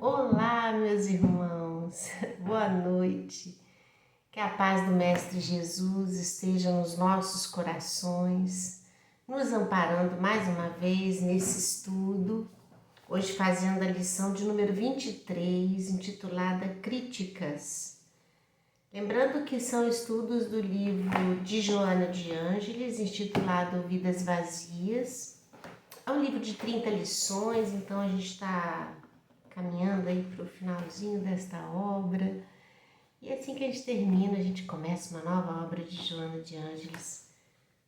Olá, meus irmãos, boa noite. Que a paz do Mestre Jesus esteja nos nossos corações, nos amparando mais uma vez nesse estudo. Hoje fazendo a lição de número 23, intitulada Críticas. Lembrando que são estudos do livro de Joana de Ângeles, intitulado Vidas Vazias. É um livro de 30 lições, então a gente está caminhando aí para o finalzinho desta obra. E assim que a gente termina, a gente começa uma nova obra de Joana de Ângeles,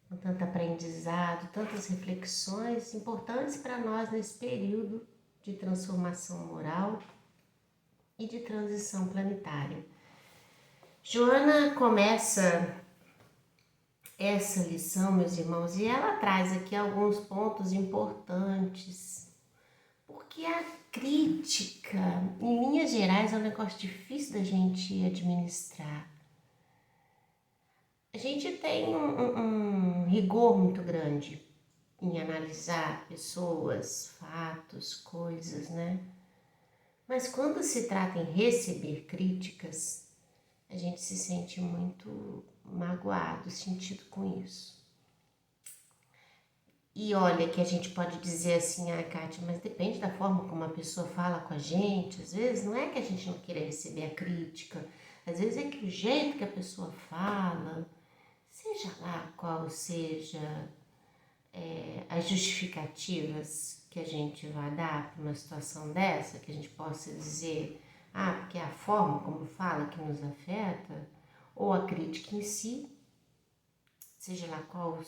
com tanto aprendizado, tantas reflexões importantes para nós nesse período de transformação moral e de transição planetária. Joana começa essa lição, meus irmãos, e ela traz aqui alguns pontos importantes, porque a crítica, em linhas gerais, é um negócio difícil da gente administrar. A gente tem um rigor muito grande em analisar pessoas, fatos, coisas, né? Mas quando se trata em receber críticas, a gente se sente muito magoado, sentido com isso. E olha que a gente pode dizer assim, Kátia, mas depende da forma como a pessoa fala com a gente. Às vezes não é que a gente não queira receber a crítica, às vezes é que o jeito que a pessoa fala, seja lá qual seja as justificativas que a gente vai dar para uma situação dessa, que a gente possa dizer, porque é a forma como fala que nos afeta, ou a crítica em si, seja lá qual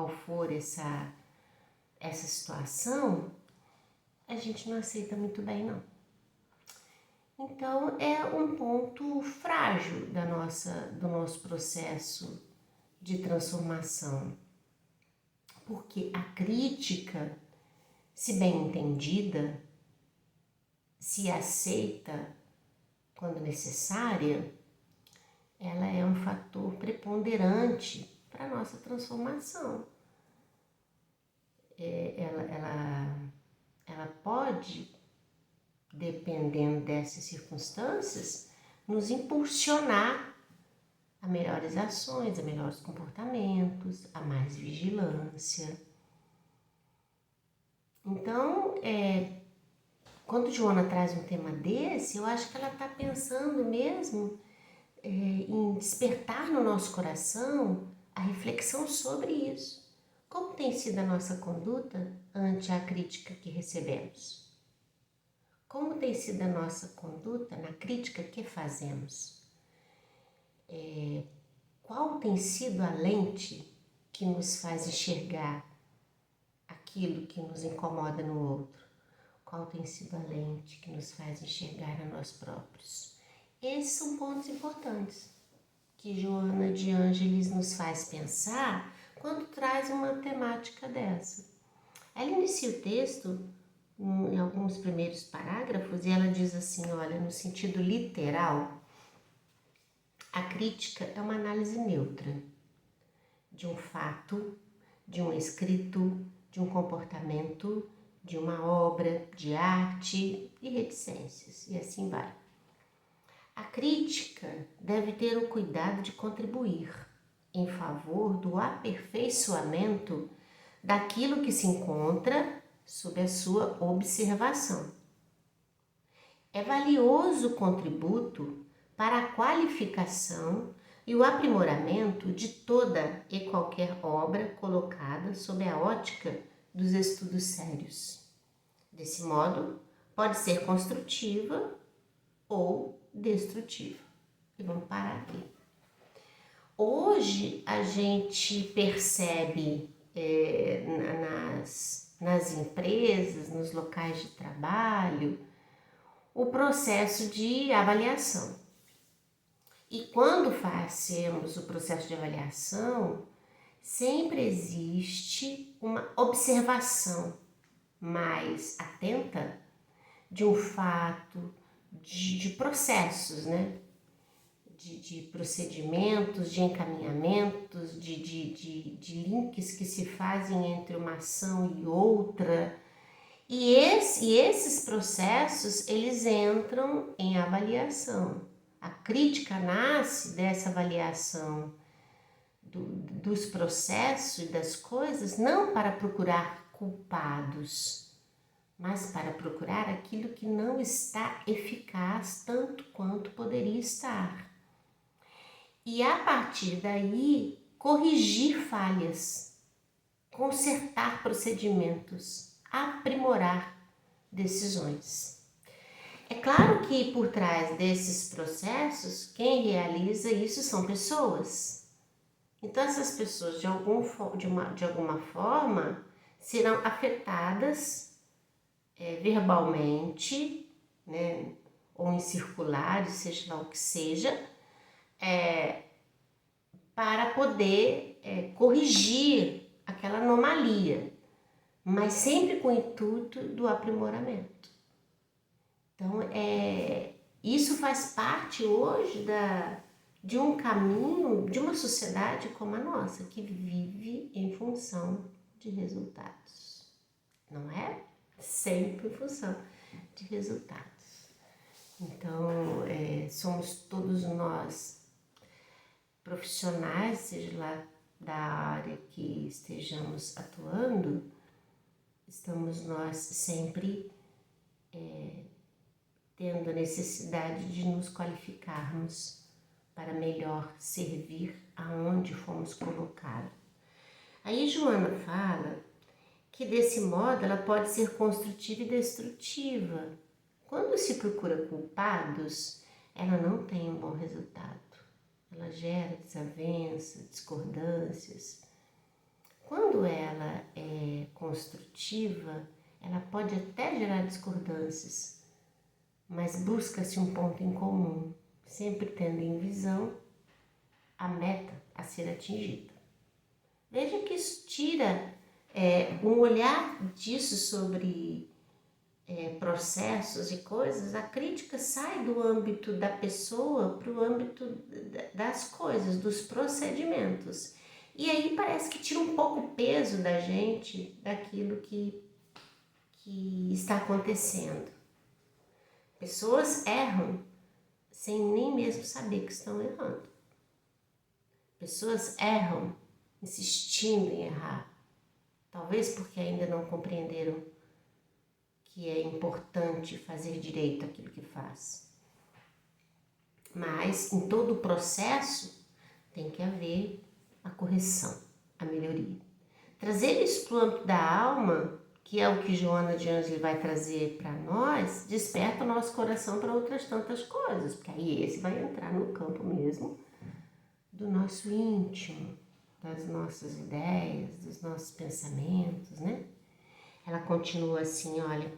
for essa situação, a gente não aceita muito bem, não. Então, é um ponto frágil do nosso processo de transformação. Porque a crítica, se bem entendida, se aceita quando necessária, ela é um fator preponderante para a nossa transformação. Ela pode, dependendo dessas circunstâncias, nos impulsionar a melhores ações, a melhores comportamentos, a mais vigilância. Então, quando Joana traz um tema desse, eu acho que ela está pensando mesmo em despertar no nosso coração a reflexão sobre isso. Como tem sido a nossa conduta ante a crítica que recebemos? Como tem sido a nossa conduta na crítica que fazemos? Qual tem sido a lente que nos faz enxergar aquilo que nos incomoda no outro? Qual tem sido a lente que nos faz enxergar a nós próprios? Esses são pontos importantes que Joana de Ângeles nos faz pensar quando traz uma temática dessa. Ela inicia o texto em alguns primeiros parágrafos e ela diz assim, olha, no sentido literal, a crítica é uma análise neutra de um fato, de um escrito, de um comportamento, de uma obra de arte e reticências, e assim vai. A crítica deve ter o cuidado de contribuir em favor do aperfeiçoamento daquilo que se encontra sob a sua observação. É valioso contributo para a qualificação e o aprimoramento de toda e qualquer obra colocada sob a ótica dos estudos sérios. Desse modo, pode ser construtiva ou destrutiva. E vamos parar aqui. Hoje a gente percebe nas empresas, nos locais de trabalho, o processo de avaliação. E quando fazemos o processo de avaliação, sempre existe uma observação mais atenta de um fato, de processos, né? De procedimentos, de encaminhamentos, de links que se fazem entre uma ação e outra. E esses processos, eles entram em avaliação. A crítica nasce dessa avaliação dos processos e das coisas, não para procurar culpados, mas para procurar aquilo que não está eficaz tanto quanto poderia estar. E a partir daí, corrigir falhas, consertar procedimentos, aprimorar decisões. É claro que por trás desses processos, quem realiza isso são pessoas. Então essas pessoas de alguma forma serão afetadas verbalmente, né, ou em circulares, seja lá o que seja, para poder corrigir aquela anomalia, mas sempre com o intuito do aprimoramento. Então, isso faz parte hoje de um caminho, de uma sociedade como a nossa, que vive em função de resultados, não é? Sempre em função de resultados. Então, somos todos nós profissionais, seja lá da área que estejamos atuando, estamos nós sempre tendo a necessidade de nos qualificarmos para melhor servir aonde fomos colocados. Aí Joana fala que desse modo ela pode ser construtiva e destrutiva. Quando se procura culpados, ela não tem um bom resultado. Ela gera desavença, discordâncias. Quando ela é construtiva, ela pode até gerar discordâncias, mas busca-se um ponto em comum, sempre tendo em visão a meta a ser atingida. Veja que isso tira um olhar disso sobre processos e coisas. A crítica sai do âmbito da pessoa para o âmbito das coisas, dos procedimentos. E aí parece que tira um pouco o peso da gente, daquilo que está acontecendo. Pessoas erram sem nem mesmo saber que estão errando. Pessoas erram insistindo em errar, talvez porque ainda não compreenderam que é importante fazer direito aquilo que faz. Mas em todo o processo tem que haver a correção, a melhoria. Trazer isso para o âmbito da alma, que é o que Joana de Ângeles vai trazer para nós, desperta o nosso coração para outras tantas coisas, porque aí esse vai entrar no campo mesmo do nosso íntimo, das nossas ideias, dos nossos pensamentos, né? Ela continua assim, olha,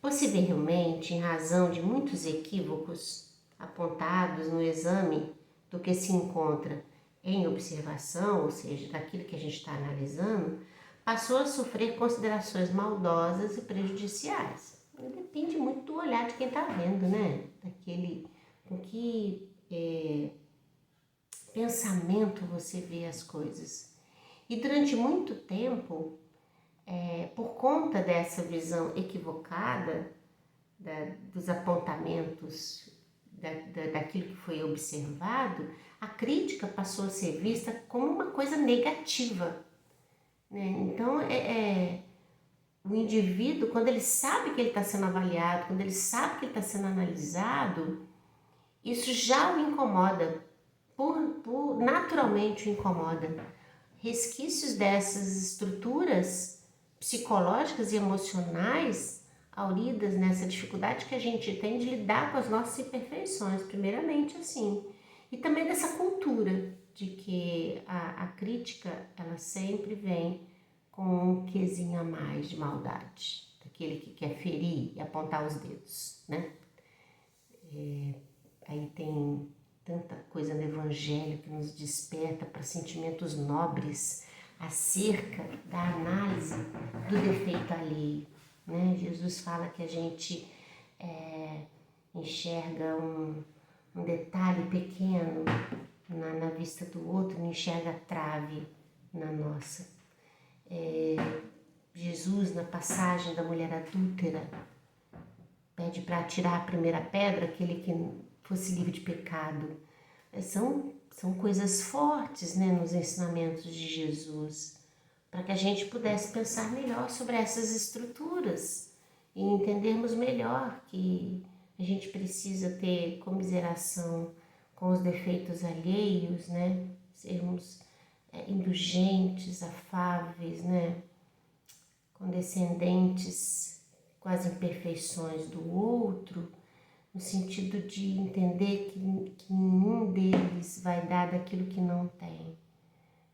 possivelmente em razão de muitos equívocos apontados no exame do que se encontra em observação, ou seja, daquilo que a gente está analisando, passou a sofrer considerações maldosas e prejudiciais. Depende muito do olhar de quem está vendo, né? Daquele com que pensamento você vê as coisas. E durante muito tempo, por conta dessa visão equivocada dos apontamentos daquilo que foi observado, a crítica passou a ser vista como uma coisa negativa, né? Então, o indivíduo, quando ele sabe que ele está sendo avaliado, quando ele sabe que ele está sendo analisado, isso já o incomoda, naturalmente o incomoda. Resquícios dessas estruturas psicológicas e emocionais auridas nessa dificuldade que a gente tem de lidar com as nossas imperfeições, primeiramente assim. E também dessa cultura de que a crítica, ela sempre vem com um quesinho a mais de maldade, daquele que quer ferir e apontar os dedos, né? Aí tem tanta coisa no Evangelho que nos desperta para sentimentos nobres acerca da análise do defeito alheio, né? Jesus fala que a gente enxerga um detalhe pequeno na vista do outro, não enxerga a trave na nossa. Jesus, na passagem da mulher adúltera, pede para atirar a primeira pedra, aquele que fosse livre de pecado. São coisas fortes, né, nos ensinamentos de Jesus, para que a gente pudesse pensar melhor sobre essas estruturas e entendermos melhor que a gente precisa ter comiseração com os defeitos alheios, né, sermos indulgentes, afáveis, né, condescendentes com as imperfeições do outro, no sentido de entender que nenhum deles vai dar daquilo que não tem.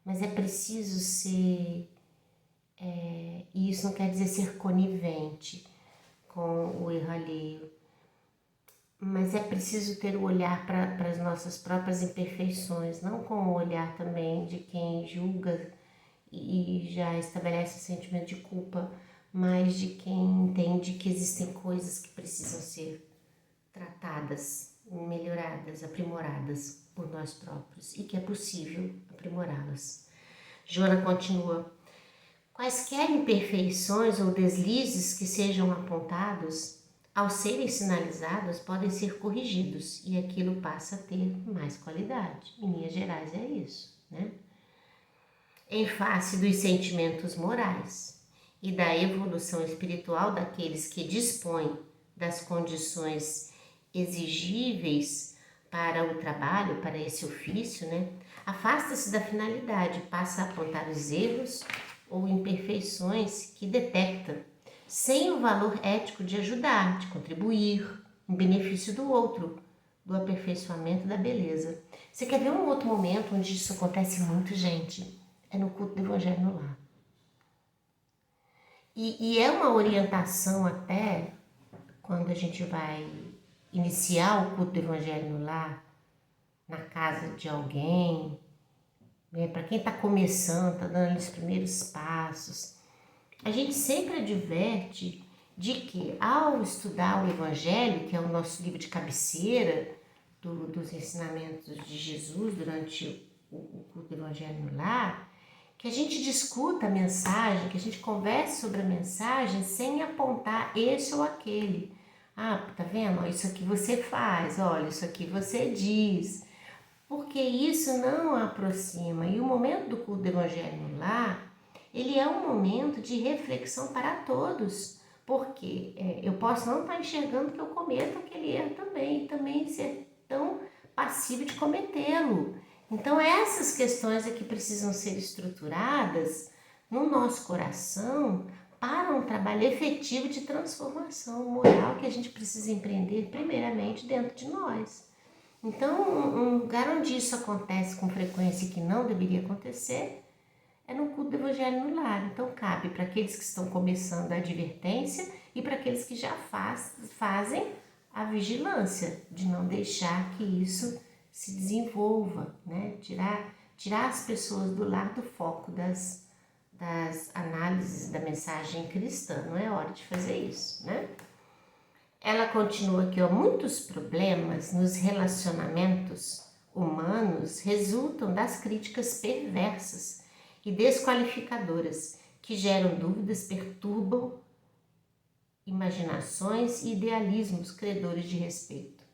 Mas é preciso ser, e isso não quer dizer ser conivente com o erro alheio, mas é preciso ter o olhar para as nossas próprias imperfeições, não com o olhar também de quem julga e já estabelece o sentimento de culpa, mas de quem entende que existem coisas que precisam ser tratadas, melhoradas, aprimoradas por nós próprios e que é possível aprimorá-las. Joana continua: quaisquer imperfeições ou deslizes que sejam apontados, ao serem sinalizados, podem ser corrigidos e aquilo passa a ter mais qualidade. Em linhas gerais é isso, né? Em face dos sentimentos morais e da evolução espiritual daqueles que dispõem das condições exigíveis para o trabalho, para esse ofício, né? Afasta-se da finalidade, passa a apontar os erros ou imperfeições que detecta, sem o valor ético de ajudar, de contribuir em benefício do outro, do aperfeiçoamento da beleza. Você quer ver um outro momento onde isso acontece muito, gente? É no culto do Evangelho no Lar. E é uma orientação até quando a gente vai iniciar o culto do Evangelho no Lar, na casa de alguém, né? Para quem está começando, está dando os primeiros passos, a gente sempre adverte de que ao estudar o Evangelho, que é o nosso livro de cabeceira dos ensinamentos de Jesus durante o culto do Evangelho no Lar, que a gente discuta a mensagem, que a gente converse sobre a mensagem sem apontar esse ou aquele. Ah, tá vendo? Isso aqui você faz, olha, isso aqui você diz. Porque isso não aproxima. E o momento do culto do Evangelho no Lar, ele é um momento de reflexão para todos. Porque eu posso não estar enxergando que eu cometo aquele erro também, e também ser tão passivo de cometê-lo. Então essas questões é que precisam ser estruturadas no nosso coração para um trabalho efetivo de transformação moral que a gente precisa empreender primeiramente dentro de nós. Então, um lugar onde isso acontece com frequência e que não deveria acontecer é no culto do Evangelho no Lar. Então, cabe para aqueles que estão começando a advertência e para aqueles que já fazem a vigilância de não deixar que isso se desenvolva, né? Tirar as pessoas do lar do foco das análises da mensagem cristã. Não é hora de fazer isso, né? Ela continua aqui, ó, muitos problemas nos relacionamentos humanos resultam das críticas perversas e desqualificadoras que geram dúvidas, perturbam imaginações e idealismos credores de respeito.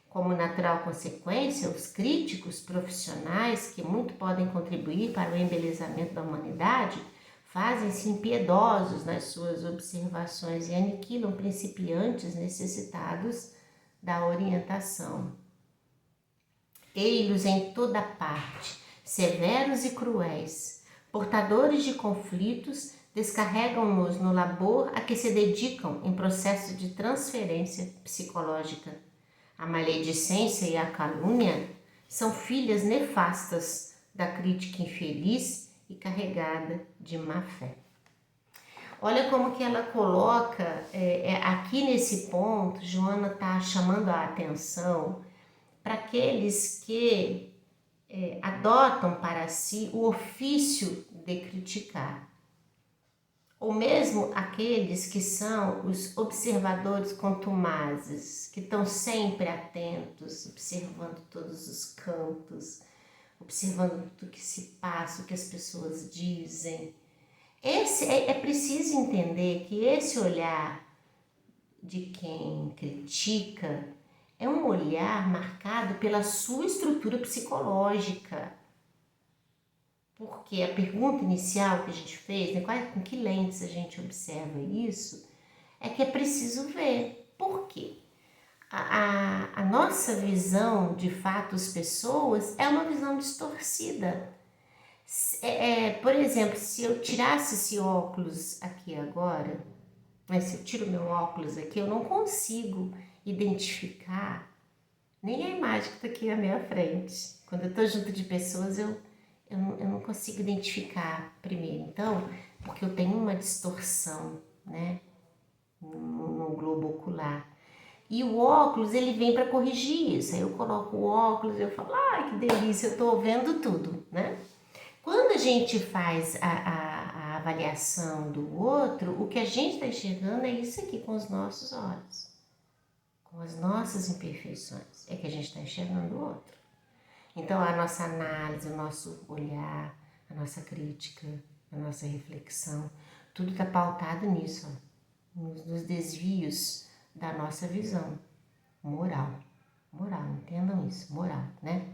Como natural consequência, os críticos profissionais, que muito podem contribuir para o embelezamento da humanidade, fazem-se impiedosos nas suas observações e aniquilam principiantes necessitados da orientação. Ei-los em toda parte, severos e cruéis, portadores de conflitos, descarregam-nos no labor a que se dedicam em processo de transferência psicológica. A maledicência e a calúnia são filhas nefastas da crítica infeliz e carregada de má fé. Olha como que ela coloca, aqui nesse ponto, Joana está chamando a atenção para aqueles que adotam para si o ofício de criticar. Ou mesmo aqueles que são os observadores contumazes, que estão sempre atentos, observando todos os cantos, observando tudo que se passa, o que as pessoas dizem. É preciso entender que esse olhar de quem critica é um olhar marcado pela sua estrutura psicológica. Porque a pergunta inicial que a gente fez, né, com que lentes a gente observa isso, é que é preciso ver. Por quê? A nossa visão de fatos, pessoas, é uma visão distorcida. Por exemplo, se eu tirasse esse óculos aqui agora, mas se eu tiro meu óculos aqui, eu não consigo identificar nem a imagem que está aqui à minha frente. Quando eu estou junto de pessoas, eu não consigo identificar primeiro. Então, porque eu tenho uma distorção, né, no globo ocular. E o óculos, ele vem para corrigir isso. Aí eu coloco o óculos e eu falo, ai, que delícia, eu estou vendo tudo, né? Quando a gente faz a avaliação do outro, o que a gente está enxergando é isso aqui com os nossos olhos, com as nossas imperfeições, é que a gente está enxergando o outro. Então a nossa análise, o nosso olhar, a nossa crítica, a nossa reflexão, tudo está pautado nisso, ó, nos desvios da nossa visão moral. Moral, entendam isso, moral, né?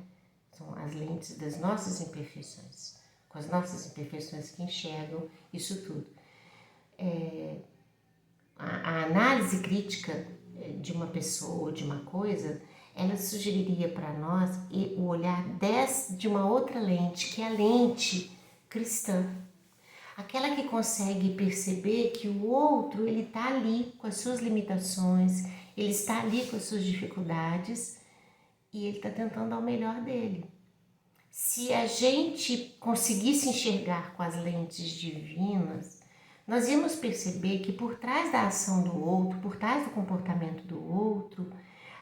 São as lentes das nossas imperfeições, com as nossas imperfeições que enxergam isso tudo. A análise crítica de uma pessoa ou de uma coisa, ela sugeriria para nós o olhar de uma outra lente, que é a lente cristã. Aquela que consegue perceber que o outro, ele está ali com as suas limitações, ele está ali com as suas dificuldades e ele está tentando dar o melhor dele. Se a gente conseguisse enxergar com as lentes divinas, nós íamos perceber que por trás da ação do outro, por trás do comportamento do outro,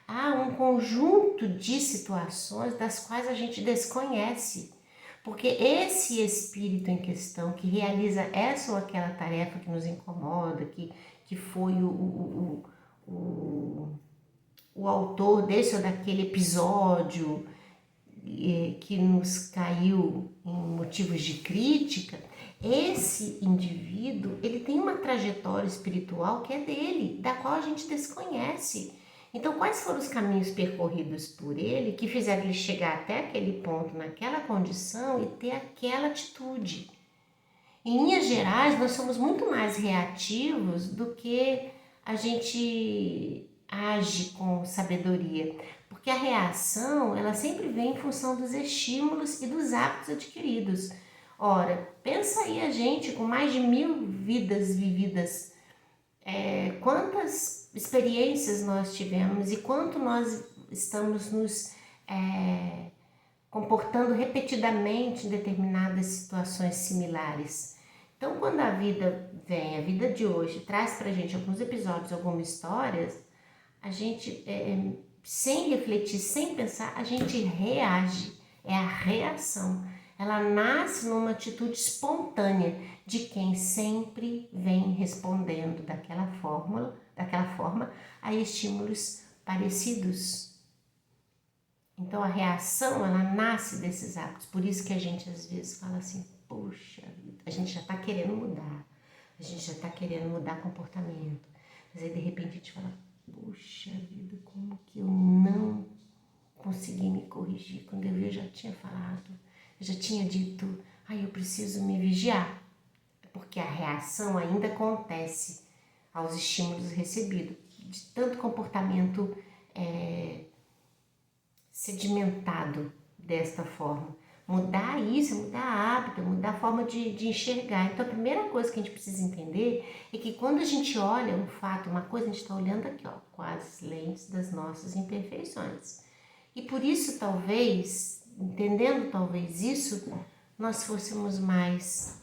há um conjunto de situações das quais a gente desconhece. Porque esse espírito em questão que realiza essa ou aquela tarefa que nos incomoda, que foi o autor desse ou daquele episódio que nos caiu em motivos de crítica, esse indivíduo, ele tem uma trajetória espiritual que é dele, da qual a gente desconhece. Então, quais foram os caminhos percorridos por ele que fizeram ele chegar até aquele ponto, naquela condição e ter aquela atitude? Em linhas gerais, nós somos muito mais reativos do que a gente age com sabedoria, porque a reação, ela sempre vem em função dos estímulos e dos hábitos adquiridos. Ora, pensa aí a gente com mais de 1000 vidas vividas, quantas experiências nós tivemos e quanto nós estamos nos comportando repetidamente em determinadas situações similares. Então, quando a vida vem, a vida de hoje, traz pra gente alguns episódios, algumas histórias, a gente, sem refletir, sem pensar, a gente reage, é a reação. Ela nasce numa atitude espontânea de quem sempre vem respondendo daquela forma a estímulos parecidos. Então a reação, ela nasce desses hábitos. Por isso que a gente às vezes fala assim, poxa vida, a gente já está querendo mudar, a gente já está querendo mudar comportamento. Mas aí de repente a gente fala, puxa vida, como que eu não consegui me corrigir? Quando eu vi, eu já tinha falado, eu já tinha dito, eu preciso me vigiar. Porque a reação ainda acontece aos estímulos recebidos, de tanto comportamento sedimentado desta forma. Mudar isso, mudar hábito, mudar a forma de enxergar. Então a primeira coisa que a gente precisa entender é que quando a gente olha um fato, uma coisa, a gente está olhando aqui, ó, com as lentes das nossas imperfeições. E por isso talvez, entendendo talvez isso, nós fôssemos mais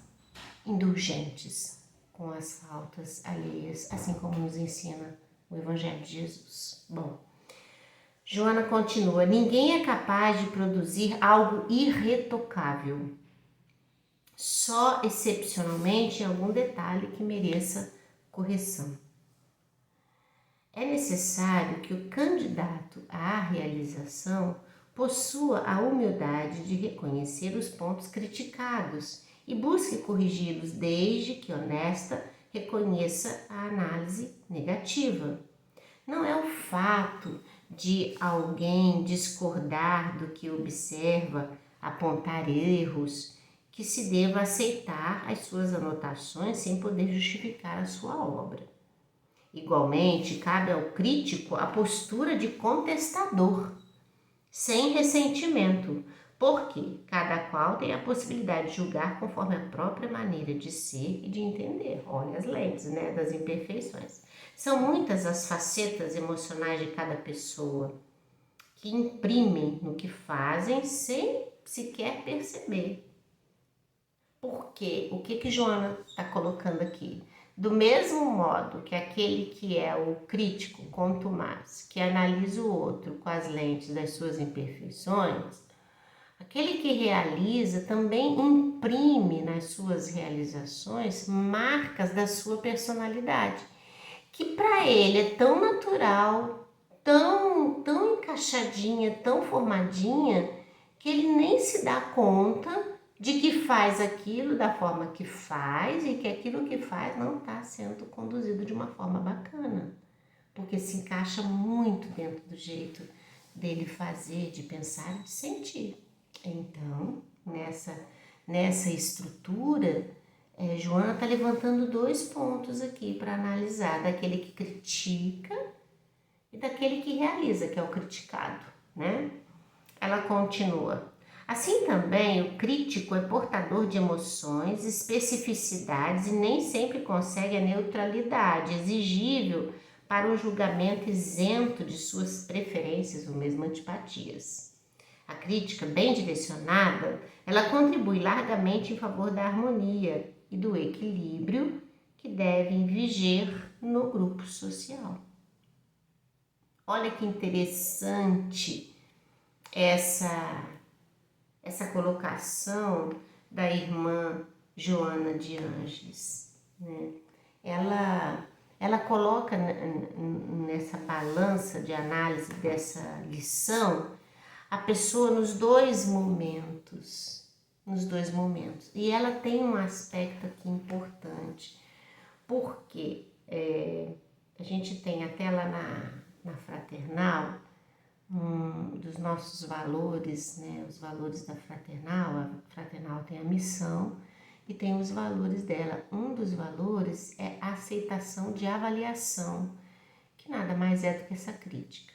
indulgentes com as faltas alheias, assim como nos ensina o Evangelho de Jesus. Bom, Joana continua, ninguém é capaz de produzir algo irretocável, só excepcionalmente em algum detalhe que mereça correção. É necessário que o candidato à realização possua a humildade de reconhecer os pontos criticados e busque corrigi-los desde que honesta reconheça a análise negativa. Não é o fato de alguém discordar do que observa, apontar erros, que se deva aceitar as suas anotações sem poder justificar a sua obra. Igualmente, cabe ao crítico a postura de contestador, sem ressentimento, porque cada qual tem a possibilidade de julgar conforme a própria maneira de ser e de entender. Olha as lentes, né, das imperfeições. São muitas as facetas emocionais de cada pessoa que imprimem no que fazem sem sequer perceber. Por quê? O que Joana está colocando aqui? Do mesmo modo que aquele que é o crítico contumaz, que analisa o outro com as lentes das suas imperfeições, aquele que realiza também imprime nas suas realizações marcas da sua personalidade, que para ele é tão natural, tão encaixadinha, tão formadinha, que ele nem se dá conta de que faz aquilo da forma que faz e que aquilo que faz não está sendo conduzido de uma forma bacana, porque se encaixa muito dentro do jeito dele fazer, de pensar e de sentir. Então, nessa estrutura, Joana está levantando 2 pontos aqui para analisar, daquele que critica e daquele que realiza, que é o criticado, né? Ela continua. Assim também, o crítico é portador de emoções, especificidades e nem sempre consegue a neutralidade exigível para um julgamento isento de suas preferências ou mesmo antipatias. A crítica bem direcionada, ela contribui largamente em favor da harmonia e do equilíbrio que devem viger no grupo social. Olha que interessante essa colocação da irmã Joana de Ângeles, né? Ela coloca nessa balança de análise dessa lição a pessoa nos dois momentos. E ela tem um aspecto aqui importante, porque a gente tem até lá na fraternal, dos nossos valores, né, os valores da fraternal. A fraternal tem a missão e tem os valores dela. Um dos valores é a aceitação de avaliação, que nada mais é do que essa crítica.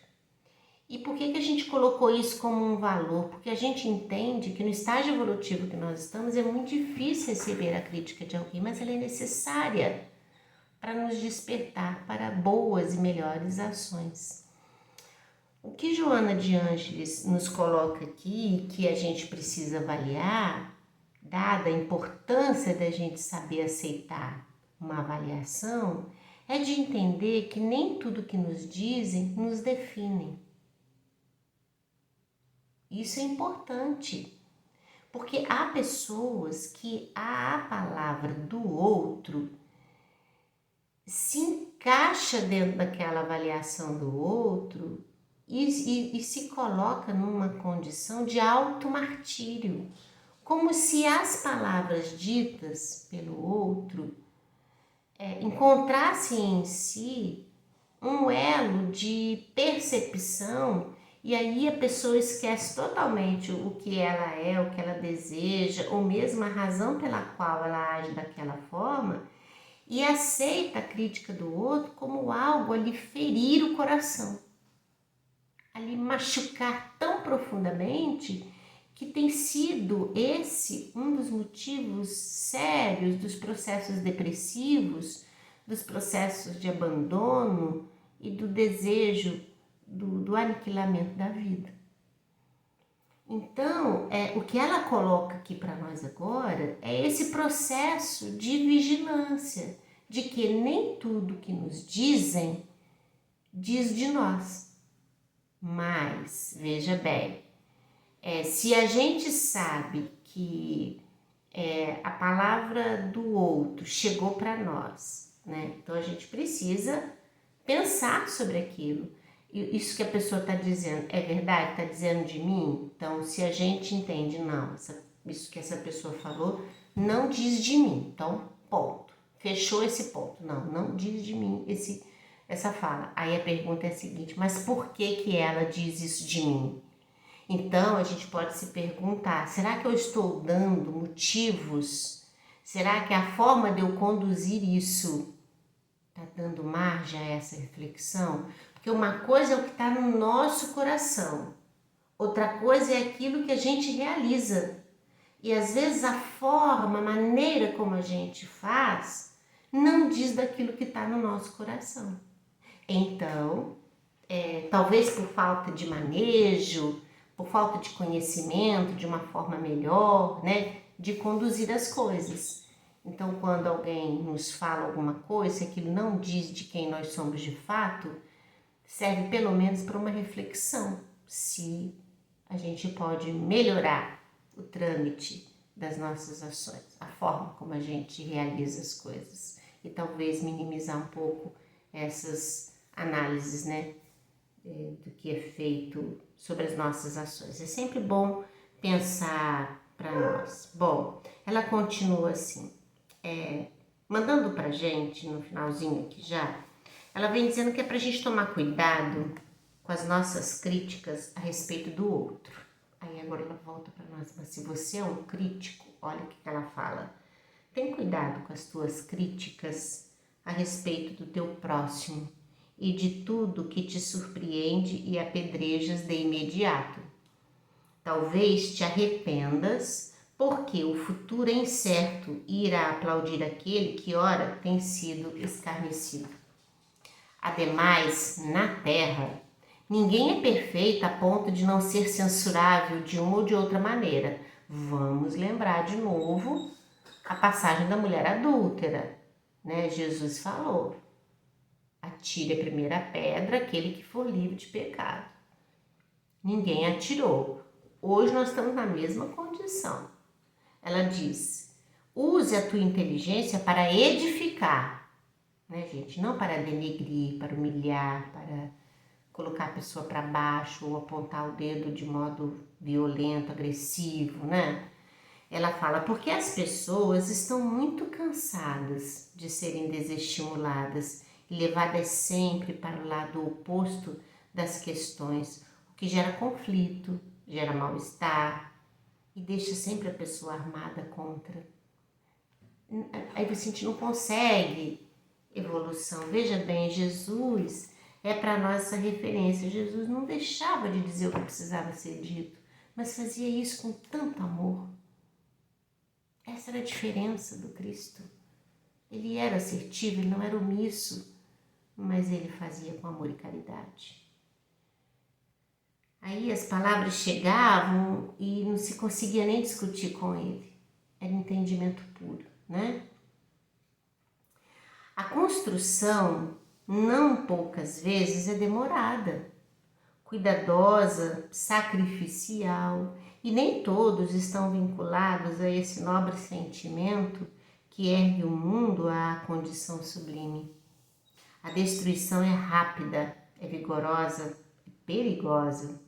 E por que a gente colocou isso como um valor? Porque a gente entende que no estágio evolutivo que nós estamos é muito difícil receber a crítica de alguém, mas ela é necessária para nos despertar para boas e melhores ações. O que Joana de Ângeles nos coloca aqui, que a gente precisa avaliar, dada a importância da gente saber aceitar uma avaliação, é de entender que nem tudo que nos dizem nos definem. Isso é importante, porque há pessoas que a palavra do outro se encaixa dentro daquela avaliação do outro e se coloca numa condição de automartírio, como se as palavras ditas pelo outro encontrassem em si um elo de percepção, e aí a pessoa esquece totalmente o que ela é, o que ela deseja, ou mesmo a razão pela qual ela age daquela forma, e aceita a crítica do outro como algo a lhe ferir o coração, a lhe machucar tão profundamente, que tem sido esse um dos motivos sérios dos processos depressivos, dos processos de abandono e do desejo do aniquilamento da vida. Então, o que ela coloca aqui para nós agora é esse processo de vigilância, de que nem tudo que nos dizem diz de nós. Mas, veja bem, se a gente sabe que a palavra do outro chegou para nós, né? Então a gente precisa pensar sobre aquilo. Isso que a pessoa está dizendo é verdade? Está dizendo de mim? Então, se a gente entende, não, isso que essa pessoa falou não diz de mim. Então, ponto. Fechou esse ponto. Não diz de mim essa fala. Aí a pergunta é a seguinte, mas por que ela diz isso de mim? Então, a gente pode se perguntar, será que eu estou dando motivos? Será que a forma de eu conduzir isso está dando margem a essa reflexão? Porque uma coisa é o que está no nosso coração, outra coisa é aquilo que a gente realiza. E às vezes a forma, a maneira como a gente faz, não diz daquilo que está no nosso coração. Então, talvez por falta de manejo, por falta de conhecimento, de uma forma melhor, né, de conduzir as coisas. Então, quando alguém nos fala alguma coisa, se aquilo não diz de quem nós somos de fato, serve pelo menos para uma reflexão, se a gente pode melhorar o trâmite das nossas ações, a forma como a gente realiza as coisas e talvez minimizar um pouco essas análises, né, do que é feito sobre as nossas ações. É sempre bom pensar para nós. Bom, ela continua assim, mandando pra gente, no finalzinho aqui já, ela vem dizendo que é pra gente tomar cuidado com as nossas críticas a respeito do outro. Aí agora ela volta para nós, mas se você é um crítico, olha o que ela fala. Tem cuidado com as tuas críticas a respeito do teu próximo e de tudo que te surpreende e apedrejas de imediato. Talvez te arrependas, porque o futuro é incerto e irá aplaudir aquele que ora tem sido escarnecido. Ademais, na terra, ninguém é perfeito a ponto de não ser censurável de uma ou de outra maneira. Vamos lembrar de novo a passagem da mulher adúltera, né? Jesus falou, atire a primeira pedra aquele que for livre de pecado. Ninguém atirou. Hoje nós estamos na mesma condição. Ela diz, use a tua inteligência para edificar, né, gente? Não para denegrir, para humilhar, para colocar a pessoa para baixo ou apontar o dedo de modo violento, agressivo, né? Ela fala, porque as pessoas estão muito cansadas de serem desestimuladas e levadas sempre para o lado oposto das questões, o que gera conflito, gera mal-estar e deixa sempre a pessoa armada contra. Aí a gente não consegue evolução. Veja bem, Jesus é para nós essa referência. Jesus não deixava de dizer o que precisava ser dito, mas fazia isso com tanto amor. Essa era a diferença do Cristo. Ele era assertivo, ele não era omisso, mas ele fazia com amor e caridade. Aí as palavras chegavam e não se conseguia nem discutir com ele. Era entendimento puro, né? A construção, não poucas vezes, é demorada, cuidadosa, sacrificial, e nem todos estão vinculados a esse nobre sentimento que ergue o mundo à condição sublime. A destruição é rápida, é vigorosa, é perigosa,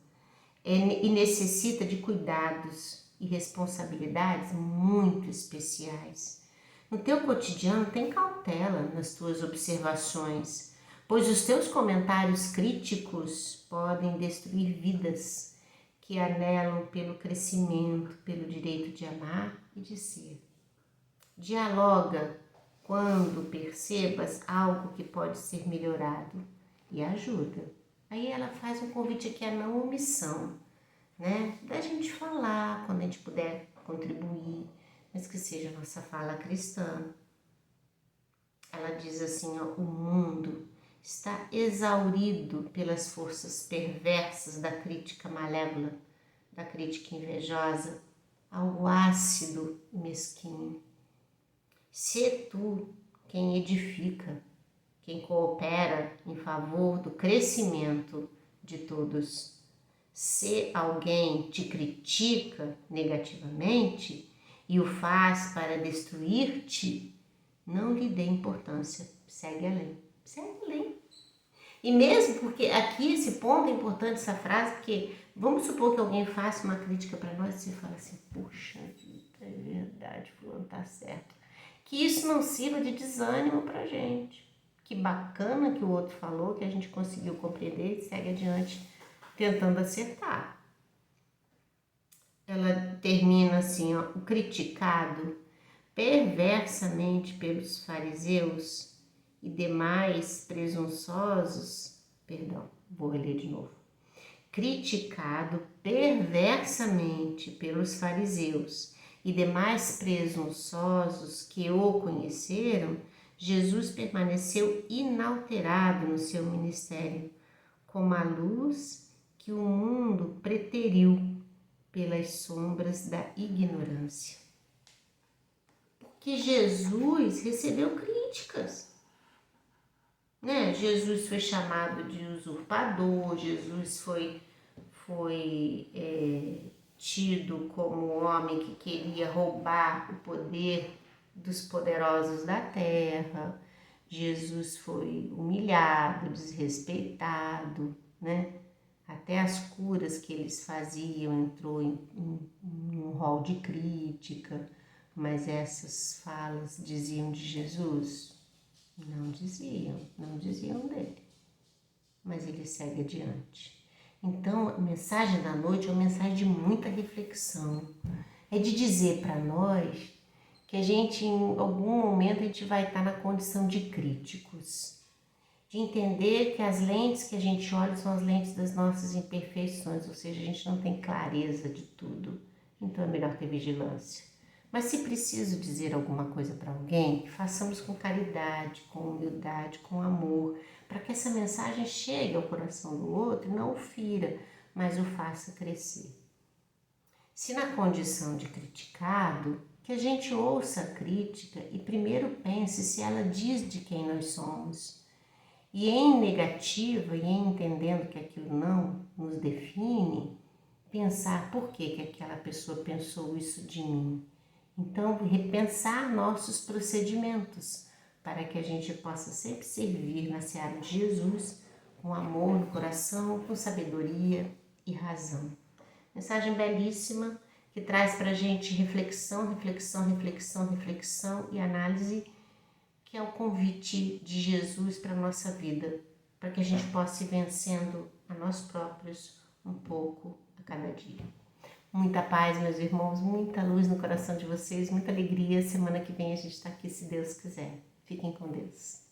e necessita de cuidados e responsabilidades muito especiais. No teu cotidiano, tem cautela nas tuas observações, pois os teus comentários críticos podem destruir vidas que anelam pelo crescimento, pelo direito de amar e de ser. Dialoga quando percebas algo que pode ser melhorado e ajuda. Aí ela faz um convite aqui à não omissão, né? Da gente falar quando a gente puder contribuir, mas que seja nossa fala cristã. Ela diz assim, ó, o mundo está exaurido pelas forças perversas da crítica malévola, da crítica invejosa, algo ácido e mesquinho. Sê tu quem edifica, quem coopera em favor do crescimento de todos. Se alguém te critica negativamente e o faz para destruir-te, não lhe dê importância, segue além. Segue além. E mesmo porque aqui esse ponto é importante, essa frase, porque vamos supor que alguém faça uma crítica para nós e você fala assim, puxa vida, É verdade, fulano tá certo. Que isso não sirva de desânimo pra gente. Que bacana que o outro falou, que a gente conseguiu compreender e segue adiante tentando acertar. Ela termina assim, ó, o criticado perversamente pelos fariseus e demais presunçosos, perdão, vou ler de novo. Criticado perversamente pelos fariseus e demais presunçosos que o conheceram, Jesus permaneceu inalterado no seu ministério, como a luz que o mundo preteriu pelas sombras da ignorância. Porque Jesus recebeu críticas, né? Jesus foi chamado de usurpador, Jesus foi tido como homem que queria roubar o poder dos poderosos da terra. Jesus foi humilhado, desrespeitado, né? Até as curas que eles faziam entrou em um rol de crítica, mas essas falas diziam de Jesus? Não diziam dele, mas ele segue adiante. Então, a mensagem da noite é uma mensagem de muita reflexão. É de dizer para nós que a gente, em algum momento, a gente vai estar na condição de críticos. De entender que as lentes que a gente olha são as lentes das nossas imperfeições, ou seja, a gente não tem clareza de tudo. Então é melhor ter vigilância. Mas se preciso dizer alguma coisa para alguém, façamos com caridade, com humildade, com amor, para que essa mensagem chegue ao coração do outro e não o fira, mas o faça crescer. Se na condição de criticado, que a gente ouça a crítica e primeiro pense se ela diz de quem nós somos. E em negativa, e em entendendo que aquilo não nos define, pensar por que aquela pessoa pensou isso de mim. Então, repensar nossos procedimentos, para que a gente possa sempre servir na seara de Jesus, com amor no coração, com sabedoria e razão. Mensagem belíssima, que traz para a gente reflexão, reflexão, reflexão, reflexão e análise, que é o convite de Jesus para a nossa vida, para que a gente possa ir vencendo a nós próprios um pouco a cada dia. Muita paz, meus irmãos, muita luz no coração de vocês, muita alegria. Semana que vem a gente está aqui, se Deus quiser. Fiquem com Deus.